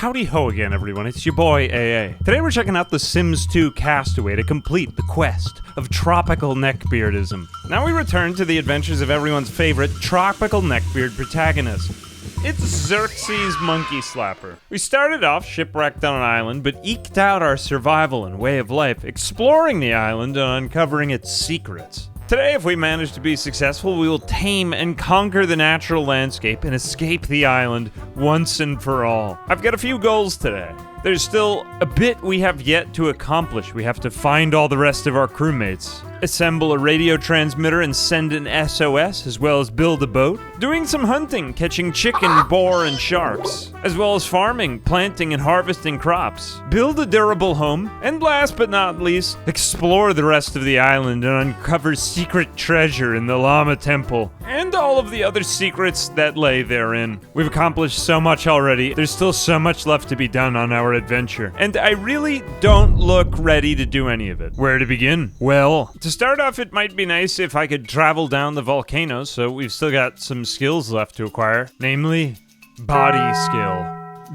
Howdy ho again, everyone. It's your boy, AA. Today we're checking out The Sims 2 Castaway to complete the quest of tropical neckbeardism. Now we return to the adventures of everyone's favorite tropical neckbeard protagonist. It's Xerxes Monkey Slapper. We started off shipwrecked on an island, but eked out our survival and way of life, exploring the island and uncovering its secrets. Today, if we manage to be successful, we will tame and conquer the natural landscape and escape the island once and for all. I've got a few goals today. There's still a bit we have yet to accomplish. We have to find all the rest of our crewmates, assemble a radio transmitter and send an SOS, as well as build a boat, doing some hunting, catching chicken, boar, and sharks, as well as farming, planting, and harvesting crops, build a durable home, and last but not least, explore the rest of the island and uncover secret treasure in the llama temple, and all of the other secrets that lay therein. We've accomplished so much already. There's still so much left to be done on our adventure, and I really don't look ready to do any of it. Where to begin? Well, to start off, it might be nice if I could travel down the volcano, so we've still got some skills left to acquire, namely, body skill.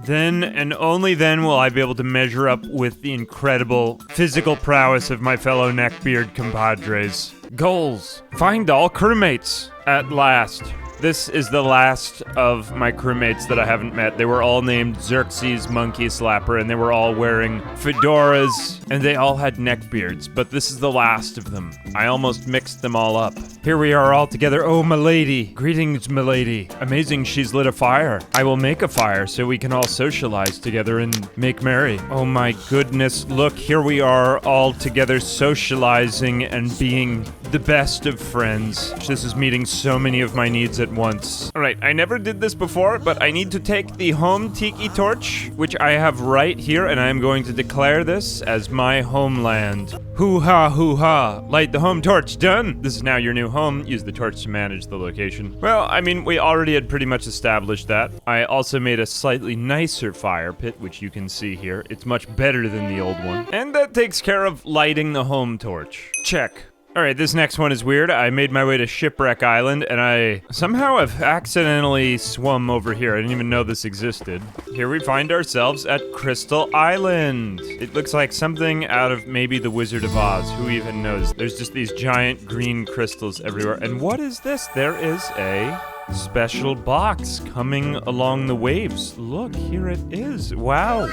Then and only then will I be able to measure up with the incredible physical prowess of my fellow neckbeard compadres. Goals. Find all crewmates. At last. This is the last of my crewmates that I haven't met. They were all named Xerxes Monkey Slapper, and they were all wearing fedoras, and they all had neckbeards, but this is the last of them. I almost mixed them all up. Here we are all together. Oh, milady. Greetings, milady. Amazing she's lit a fire. I will make a fire so we can all socialize together and make merry. Oh my goodness, look, here we are all together socializing and being the best of friends. This is meeting so many of my needs at once. Alright, I never did this before, but I need to take the home tiki torch, which I have right here, and I am going to declare this as my homeland. Hoo-ha, hoo-ha. Light the home torch. Done. This is now your new home. Use the torch to manage the location. Well, I mean, we already had pretty much established that. I also made a slightly nicer fire pit, which you can see here. It's much better than the old one. And that takes care of lighting the home torch. Check. Alright, this next one is weird. I made my way to Shipwreck Island, and I somehow have accidentally swum over here. I didn't even know this existed. Here we find ourselves at Crystal Island. It looks like something out of maybe The Wizard of Oz. Who even knows? There's just these giant green crystals everywhere. And what is this? There is a special box coming along the waves. Look, here it is. Wow,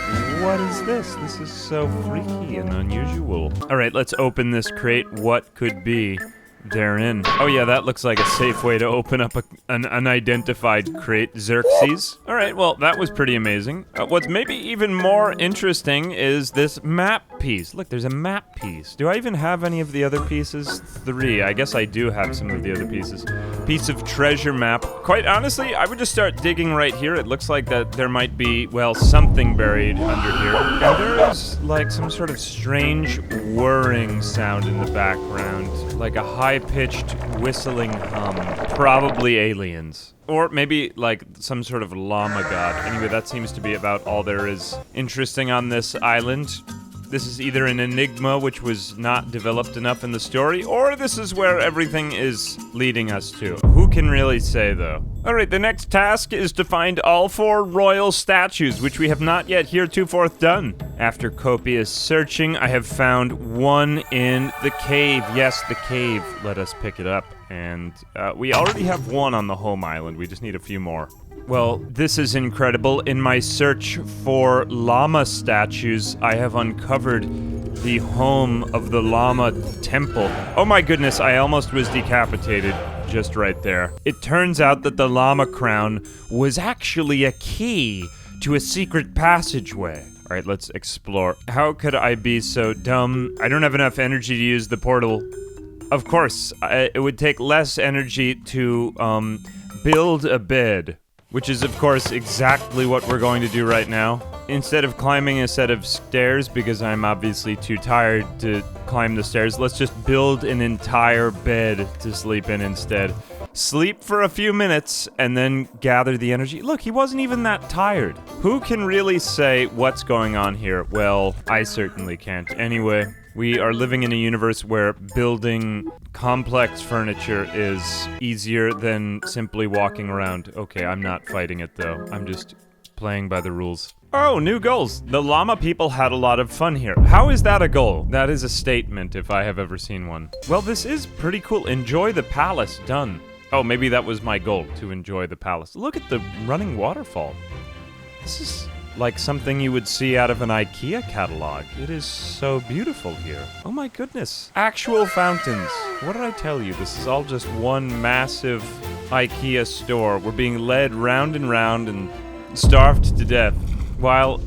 what is this? This is so freaky and unusual. All right, let's open this crate. What could be therein? Oh yeah, that looks like a safe way to open up an unidentified crate. Xerxes. All right, well, that was pretty amazing. What's maybe even more interesting is this map piece. Look, there's a map piece. Do I even have any of the other pieces? 3. I guess I do have some of the other pieces. Piece of treasure map. Quite honestly, I would just start digging right here. It looks like that there might be, well, something buried under here. And there is like some sort of strange whirring sound in the background. Like a high-pitched whistling hum. Probably aliens. Or maybe like some sort of llama god. Anyway, that seems to be about all there is interesting on this island. This is either an enigma which was not developed enough in the story, or this is where everything is leading us to. Who can really say, though? Alright, the next task is to find all 4 royal statues, which we have not yet heretofore done. After copious searching, I have found one in the cave. Yes, the cave. Let us pick it up. And we already have one on the home island. We just need a few more. Well, this is incredible. In my search for llama statues, I have uncovered the home of the llama temple. Oh my goodness, I almost was decapitated just right there. It turns out that the llama crown was actually a key to a secret passageway. All right, let's explore. How could I be so dumb? I don't have enough energy to use the portal. Of course, it would take less energy to build a bed. Which is, of course, exactly what we're going to do right now. Instead of climbing a set of stairs, because I'm obviously too tired to climb the stairs, let's just build an entire bed to sleep in instead. Sleep for a few minutes, and then gather the energy. Look, he wasn't even that tired. Who can really say what's going on here? Well, I certainly can't. Anyway, we are living in a universe where building complex furniture is easier than simply walking around. Okay, I'm not fighting it though. I'm just playing by the rules. Oh, new goals. The llama people had a lot of fun here. How is that a goal? That is a statement if I have ever seen one. Well, this is pretty cool. Enjoy the palace. Done. Oh, maybe that was my goal, to enjoy the palace. Look at the running waterfall. This is like something you would see out of an IKEA catalog. It is so beautiful here. Oh my goodness. Actual fountains. What did I tell you? This is all just one massive IKEA store. We're being led round and starved to death, while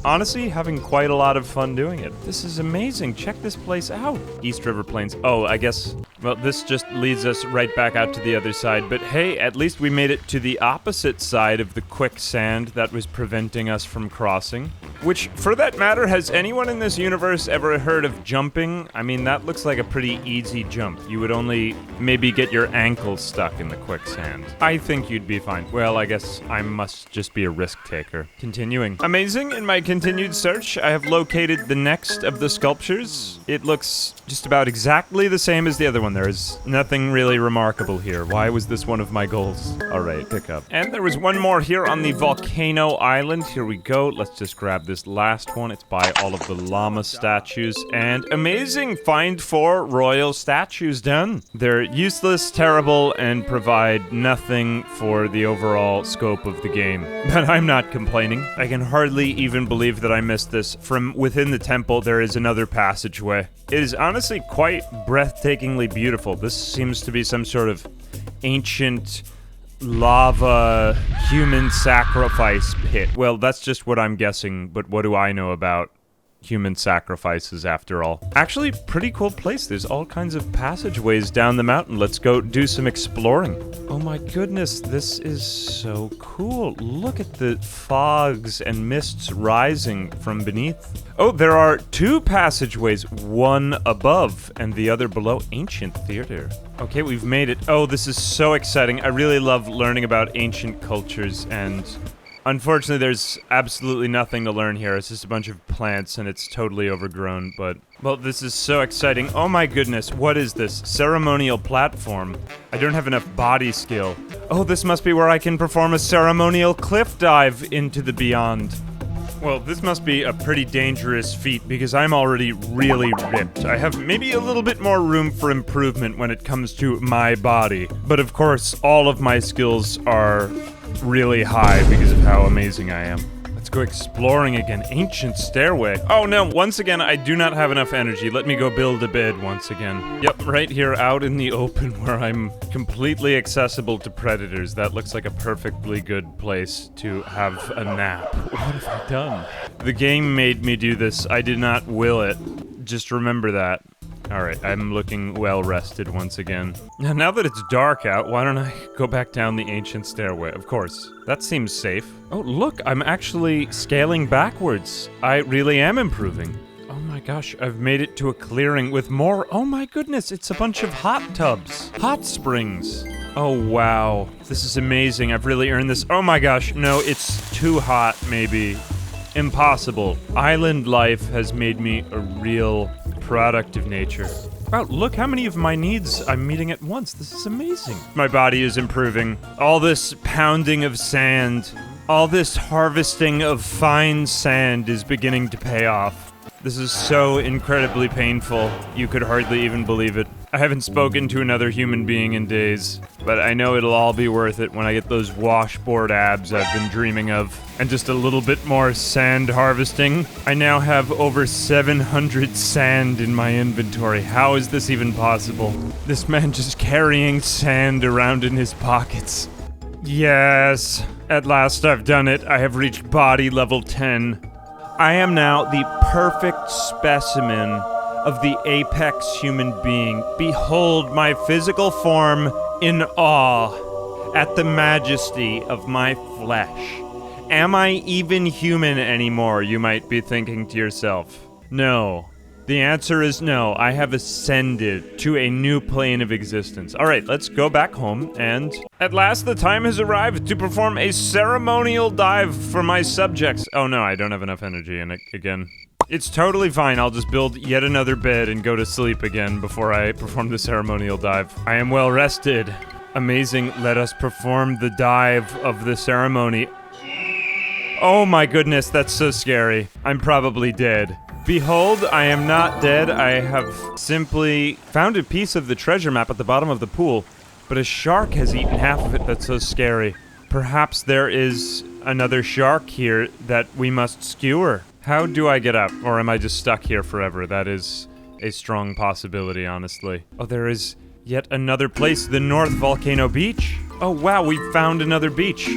honestly having quite a lot of fun doing it. This is amazing. Check this place out. East River Plains. Oh, I guess, well, this just leads us right back out to the other side. But hey, at least we made it to the opposite side of the quicksand that was preventing us from crossing. Which, for that matter, has anyone in this universe ever heard of jumping? I mean, that looks like a pretty easy jump. You would only maybe get your ankle stuck in the quicksand. I think you'd be fine. Well, I guess I must just be a risk taker. Continuing. Amazing. In my continued search, I have located the next of the sculptures. It looks just about exactly the same as the other one. There is nothing really remarkable here. Why was this one of my goals? All right, pick up. And there was one more here on the volcano island. Here we go. Let's just grab this last one. It's by all of the llama statues. And amazing! Find 4 royal statues done. They're useless, terrible, and provide nothing for the overall scope of the game. But I'm not complaining. I can hardly even believe that I missed this. From within the temple, there is another passageway. It is honestly quite breathtakingly beautiful. This seems to be some sort of ancient lava human sacrifice pit. Well, that's just what I'm guessing, but what do I know about human sacrifices after all? Actually, pretty cool place. There's all kinds of passageways down the mountain. Let's go do some exploring. Oh my goodness, this is so cool. Look at the fogs and mists rising from beneath. Oh, there are 2 passageways, one above and the other below. Ancient theater. Okay, we've made it. Oh, this is so exciting. I really love learning about ancient cultures, and unfortunately, there's absolutely nothing to learn here. It's just a bunch of plants, and it's totally overgrown, but well, this is so exciting. Oh my goodness, what is this? Ceremonial platform. I don't have enough body skill. Oh, this must be where I can perform a ceremonial cliff dive into the beyond. Well, this must be a pretty dangerous feat because I'm already really ripped. I have maybe a little bit more room for improvement when it comes to my body. But of course, all of my skills are really high because of how amazing I am. Let's go exploring again. Ancient stairway. Oh no, once again, I do not have enough energy. Let me go build a bed once again. Yep, right here out in the open where I'm completely accessible to predators. That looks like a perfectly good place to have a nap. What have I done? The game made me do this. I did not will it. Just remember that. Alright, I'm looking well rested once again. Now that it's dark out, why don't I go back down the ancient stairway? Of course. That seems safe. Oh, look, I'm actually scaling backwards. I really am improving. Oh my gosh, I've made it to a clearing with more. Oh my goodness, it's a bunch of hot tubs. Hot springs. Oh wow, this is amazing. I've really earned this. Oh my gosh, no, it's too hot, maybe. Impossible. Island life has made me a real product of nature. Wow, look how many of my needs I'm meeting at once. This is amazing. My body is improving. All this pounding of sand, all this harvesting of fine sand is beginning to pay off. This is so incredibly painful, you could hardly even believe it. I haven't spoken to another human being in days, but I know it'll all be worth it when I get those washboard abs I've been dreaming of. And just a little bit more sand harvesting. I now have over 700 sand in my inventory. How is this even possible? This man just carrying sand around in his pockets. Yes, at last I've done it. I have reached body level 10. I am now the perfect specimen of the apex human being. Behold my physical form in awe at the majesty of my flesh. Am I even human anymore, you might be thinking to yourself. No. The answer is no. I have ascended to a new plane of existence. Alright, let's go back home, and at last the time has arrived to perform a ceremonial dive for my subjects. Oh no, I don't have enough energy in it again. It's totally fine. I'll just build yet another bed and go to sleep again before I perform the ceremonial dive. I am well rested. Amazing. Let us perform the dive of the ceremony. Oh my goodness, that's so scary. I'm probably dead. Behold, I am not dead. I have simply found a piece of the treasure map at the bottom of the pool, but a shark has eaten half of it. That's so scary. Perhaps there is another shark here that we must skewer. How do I get up? Or am I just stuck here forever? That is a strong possibility, honestly. Oh, there is yet another place, the North Volcano Beach. Oh wow, we found another beach.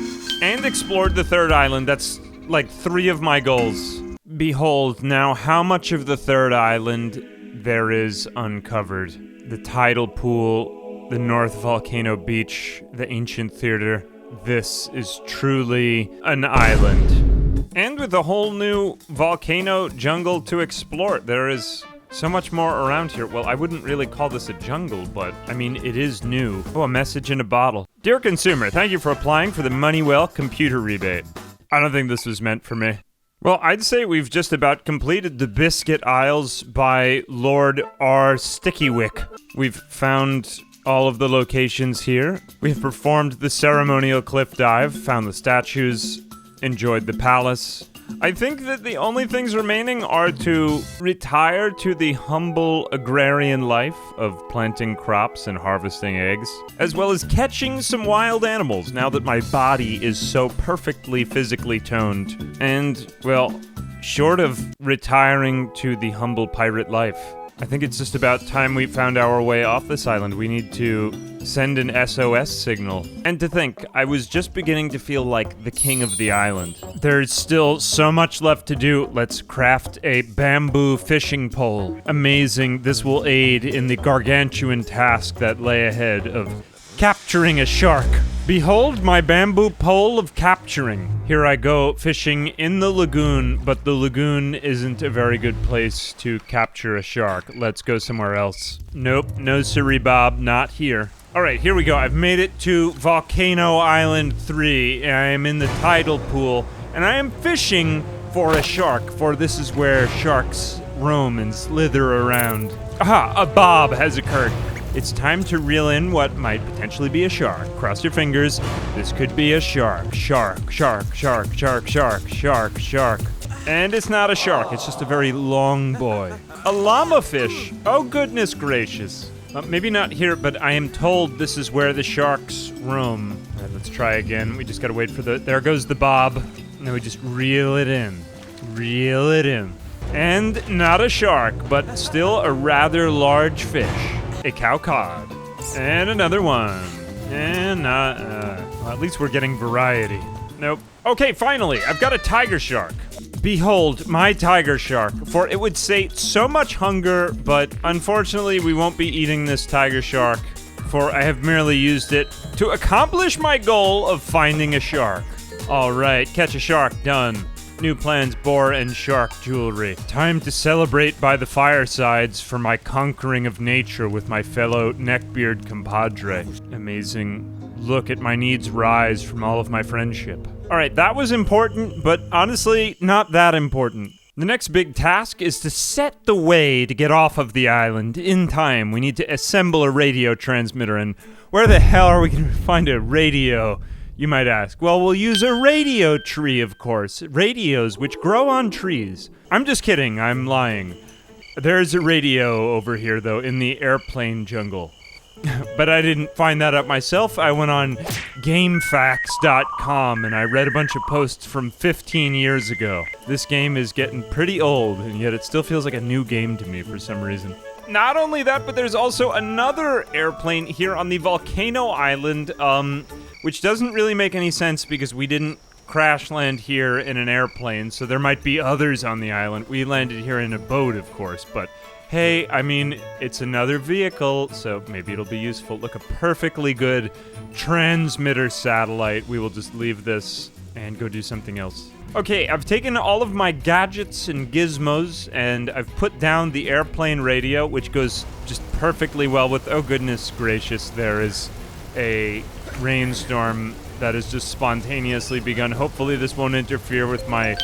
And explored the third island. That's like 3 of my goals. Behold, now how much of the third island there is uncovered. The tidal pool, the North Volcano Beach, the ancient theater. This is truly an island. And with a whole new volcano jungle to explore. There is so much more around here. Well, I wouldn't really call this a jungle, but I mean, it is new. Oh, a message in a bottle. Dear consumer, thank you for applying for the Moneywell computer rebate. I don't think this was meant for me. Well, I'd say we've just about completed the Biscuit Isles by Lord R. Stickywick. We've found all of the locations here. We've performed the ceremonial cliff dive, found the statues, enjoyed the palace. I think that the only things remaining are to retire to the humble agrarian life of planting crops and harvesting eggs, as well as catching some wild animals now that my body is so perfectly physically toned. And, well, short of retiring to the humble pirate life, I think it's just about time we found our way off this island. We need to send an SOS signal. And to think, I was just beginning to feel like the king of the island. There's still so much left to do. Let's craft a bamboo fishing pole. Amazing. This will aid in the gargantuan task that lay ahead of capturing a shark. Behold my bamboo pole of capturing. Here I go fishing in the lagoon, but the lagoon isn't a very good place to capture a shark. Let's go somewhere else. Nope, no siree Bob, not here. Alright, here we go. I've made it to Volcano Island 3. I am in the tidal pool, and I am fishing for a shark, for this is where sharks roam and slither around. Aha, a bob has occurred. It's time to reel in what might potentially be a shark. Cross your fingers. This could be a shark. Shark, shark, shark, shark, shark, shark, shark. And it's not a shark, it's just a very long boy. A llama fish. Oh, goodness gracious. Maybe not here, but I am told this is where the sharks roam. All right, let's try again. We just gotta wait for the... There goes the bob. And then we just reel it in. Reel it in. And not a shark, but still a rather large fish. A cow cod. And another one. And not... well, at least we're getting variety. Nope. Okay, finally, I've got a tiger shark. Behold, my tiger shark, for it would sate so much hunger, but unfortunately we won't be eating this tiger shark, for I have merely used it to accomplish my goal of finding a shark. Alright, catch a shark, done. New plans, boar and shark jewelry. Time to celebrate by the firesides for my conquering of nature with my fellow neckbeard compadre. Amazing. Look at my needs rise from all of my friendship. Alright, that was important, but honestly, not that important. The next big task is to set the way to get off of the island in time. We need to assemble a radio transmitter, and where the hell are we going to find a radio, you might ask? Well, we'll use a radio tree, of course. Radios, which grow on trees. I'm just kidding, I'm lying. There's a radio over here, though, in the airplane jungle. But I didn't find that out myself. I went on GameFAQs.com and I read a bunch of posts from 15 years ago. This game is getting pretty old, and yet it still feels like a new game to me for some reason. Not only that, but there's also another airplane here on the Volcano Island, which doesn't really make any sense because we didn't crash land here in an airplane, so there might be others on the island. We landed here in a boat, of course, but hey, I mean, it's another vehicle, so maybe it'll be useful. Look, a perfectly good transmitter satellite. We will just leave this and go do something else. Okay, I've taken all of my gadgets and gizmos, and I've put down the airplane radio, which goes just perfectly well with... Oh, goodness gracious, there is a rainstorm that has just spontaneously begun. Hopefully this won't interfere with my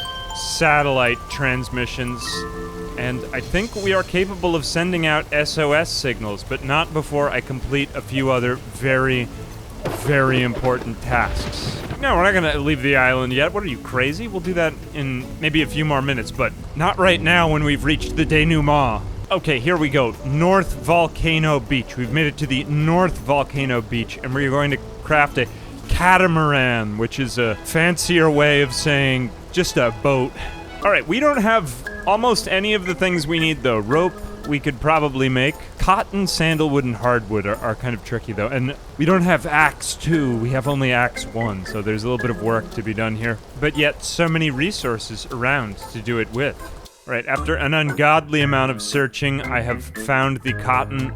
satellite transmissions. And I think we are capable of sending out SOS signals, but not before I complete a few other very, very important tasks. No, we're not gonna leave the island yet. What are you, crazy? We'll do that in maybe a few more minutes, but not right now when we've reached the denouement. Okay, here we go. North Volcano Beach. We've made it to the North Volcano Beach, and we're going to craft a catamaran, which is a fancier way of saying just a boat. All right, we don't have almost any of the things we need, though. Rope, we could probably make. Cotton, sandalwood, and hardwood are kind of tricky, though. And we don't have axe 2. We have only axe 1, so there's a little bit of work to be done here. But yet, so many resources around to do it with. All right, after an ungodly amount of searching, I have found the cotton.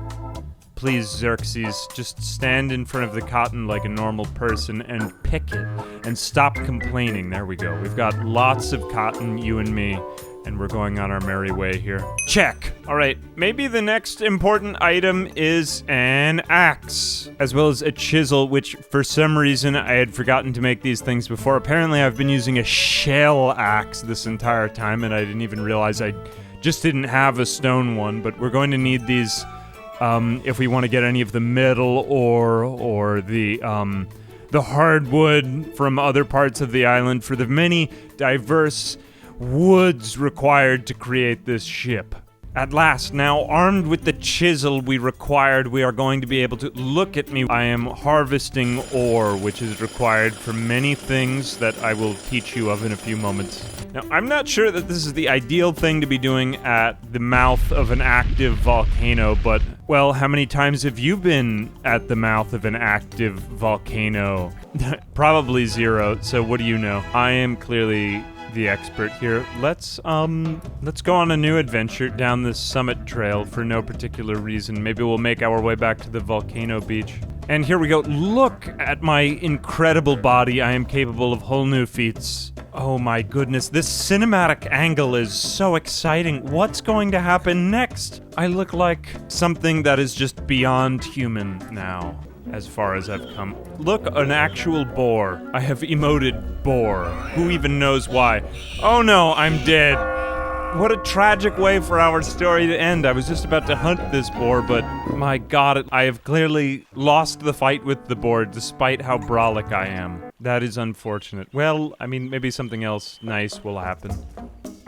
Please, Xerxes, just stand in front of the cotton like a normal person and pick it. And stop complaining. There we go. We've got lots of cotton, you and me. And we're going on our merry way here. Check! Alright, maybe the next important item is an axe, as well as a chisel, which for some reason I had forgotten to make these things before. Apparently I've been using a shell axe this entire time, and I didn't even realize I just didn't have a stone one, but we're going to need these if we want to get any of the metal or the hardwood from other parts of the island for the many diverse woods required to create this ship. At last, now armed with the chisel we required, we are going to be able to look at me. I am harvesting ore, which is required for many things that I will teach you of in a few moments. Now, I'm not sure that this is the ideal thing to be doing at the mouth of an active volcano, but, well, how many times have you been at the mouth of an active volcano? Probably 0, so what do you know? I am clearly the expert here. Let's go on a new adventure down this summit trail for no particular reason. Maybe we'll make our way back to the volcano beach. And here we go. Look at my incredible body. I am capable of whole new feats. Oh my goodness, this cinematic angle is so exciting. What's going to happen next? I look like something that is just beyond human now, as far as I've come. Look, an actual boar. I have emoted boar. Who even knows why? Oh no, I'm dead. What a tragic way for our story to end. I was just about to hunt this boar, but my god, I have clearly lost the fight with the boar despite how brolic I am. That is unfortunate. Well, I mean, maybe something else nice will happen.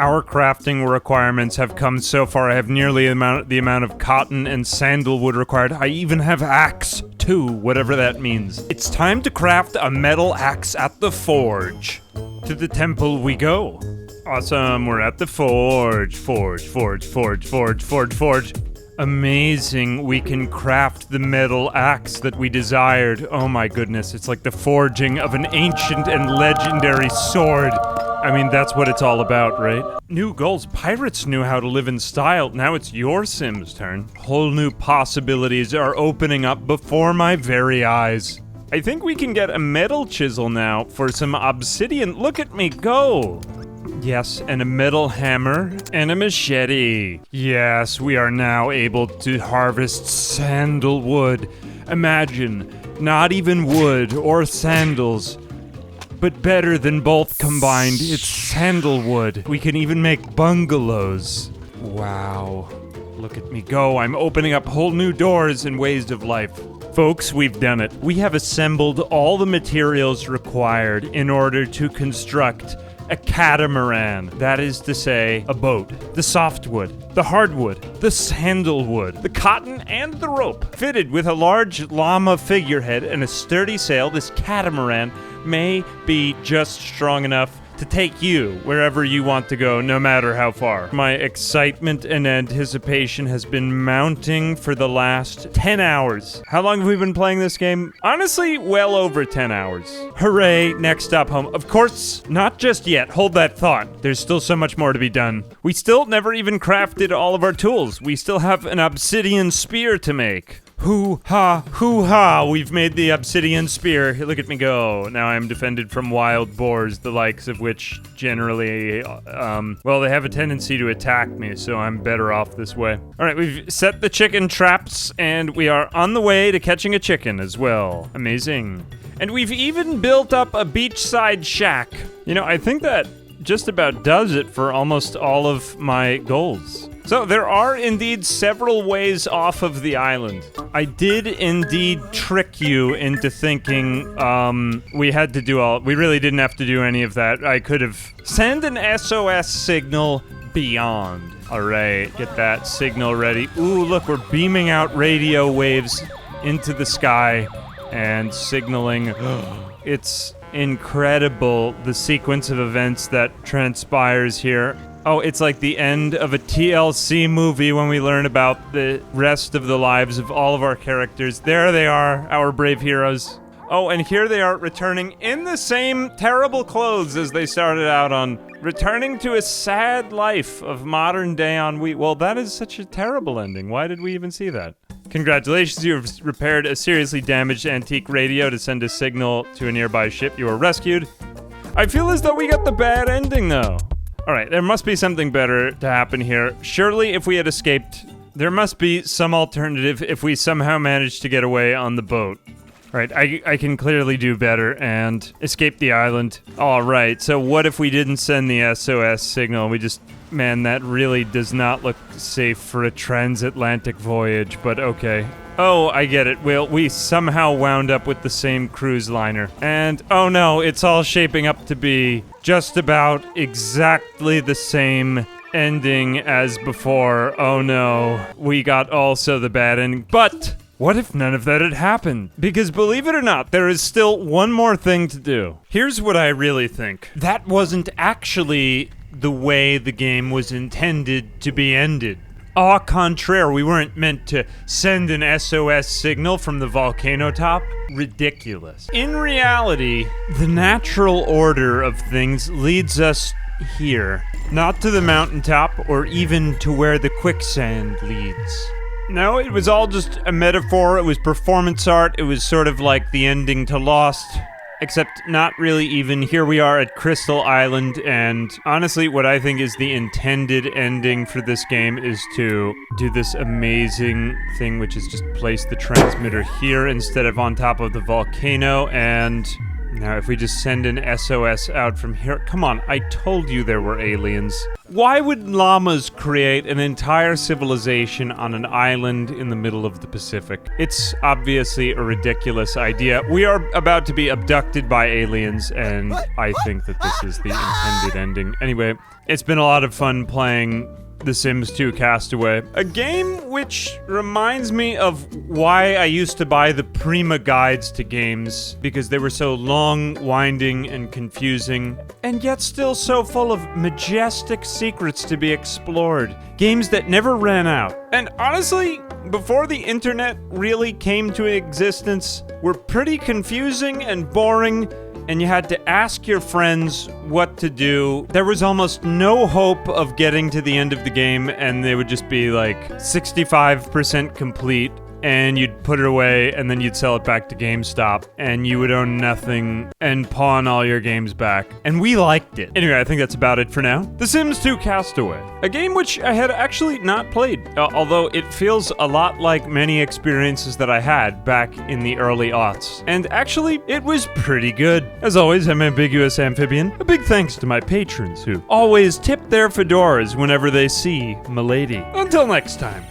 Our crafting requirements have come so far. I have nearly the amount of cotton and sandalwood required. I even have axe 2, whatever that means. It's time to craft a metal axe at the forge. To the temple we go. Awesome, we're at the forge. Forge. Amazing, we can craft the metal axe that we desired. Oh my goodness, it's like the forging of an ancient and legendary sword. I mean, that's what it's all about, right? New goals. Pirates knew how to live in style. Now it's your Sims' turn. Whole new possibilities are opening up before my very eyes. I think we can get a metal chisel now for some obsidian. Look at me go! Yes, and a metal hammer and a machete. Yes, we are now able to harvest sandalwood. Imagine, not even wood or sandals, but better than both combined, it's sandalwood. We can even make bungalows. Wow. Look at me go. I'm opening up whole new doors and ways of life. Folks, we've done it. We have assembled all the materials required in order to construct a catamaran. That is to say, a boat. The softwood, the hardwood, the sandalwood, the cotton, and the rope. Fitted with a large llama figurehead and a sturdy sail, this catamaran may be just strong enough to take you wherever you want to go, no matter how far. My excitement and anticipation has been mounting for the last 10 hours. How long have we been playing this game? Honestly, well over 10 hours. Hooray, next stop home. Of course, not just yet. Hold that thought. There's still so much more to be done. We still never even crafted all of our tools. We still have an obsidian spear to make. Hoo-ha, we've made the obsidian spear. Look at me go. Now I'm defended from wild boars, the likes of which generally, well, they have a tendency to attack me, so I'm better off this way. All right, we've set the chicken traps, and we are on the way to catching a chicken as well. Amazing. And we've even built up a beachside shack. You know, I think that just about does it for almost all of my goals. So there are indeed several ways off of the island. I did indeed trick you into thinking we had to do we really didn't have to do any of that. I could have send an SOS signal beyond. All right, get that signal ready. Ooh, look, we're beaming out radio waves into the sky and signaling. It's incredible, the sequence of events that transpires here. Oh, it's like the end of a TLC movie when we learn about the rest of the lives of all of our characters. There they are, our brave heroes. Oh, and here they are returning in the same terrible clothes as they started out on, returning to a sad life of modern day ennui. Well, that is such a terrible ending. Why did we even see that? Congratulations, you have repaired a seriously damaged antique radio to send a signal to a nearby ship. You were rescued. I feel as though we got the bad ending, though. All right, there must be something better to happen here. Surely, if we had escaped, there must be some alternative if we somehow managed to get away on the boat. All right, I can clearly do better and escape the island. All right, so what if we didn't send the SOS signal? We just... Man, that really does not look safe for a transatlantic voyage, but okay. Oh, I get it. Well, we somehow wound up with the same cruise liner. And, oh no, it's all shaping up to be just about exactly the same ending as before. Oh no, we got also the bad ending. But what if none of that had happened? Because believe it or not, there is still one more thing to do. Here's what I really think. That wasn't actually the way the game was intended to be ended. Au contraire, we weren't meant to send an SOS signal from the volcano top. Ridiculous. In reality, the natural order of things leads us here, not to the mountaintop or even to where the quicksand leads. No, it was all just a metaphor. It was performance art. It was sort of like the ending to Lost. Except not really even. Here we are at Crystal Island, and honestly, what I think is the intended ending for this game is to do this amazing thing, which is just place the transmitter here instead of on top of the volcano, and now if we just send an SOS out from here... Come on, I told you there were aliens. Why would llamas create an entire civilization on an island in the middle of the Pacific? It's obviously a ridiculous idea. We are about to be abducted by aliens, and I think that this is the intended ending. Anyway, it's been a lot of fun playing The Sims 2 Castaway, a game which reminds me of why I used to buy the Prima guides to games, because they were so long, winding, and confusing, and yet still so full of majestic secrets to be explored. Games that never ran out. And honestly, before the internet really came to existence, were pretty confusing and boring, and you had to ask your friends what to do. There was almost no hope of getting to the end of the game, and they would just be like 65% complete, and you'd put it away, and then you'd sell it back to GameStop, and you would own nothing and pawn all your games back. And we liked it. Anyway, I think that's about it for now. The Sims 2 Castaway, a game which I had actually not played, although it feels a lot like many experiences that I had back in the early aughts. And actually, it was pretty good. As always, I'm Ambiguous Amphibian. A big thanks to my patrons who always tip their fedoras whenever they see Milady. Until next time.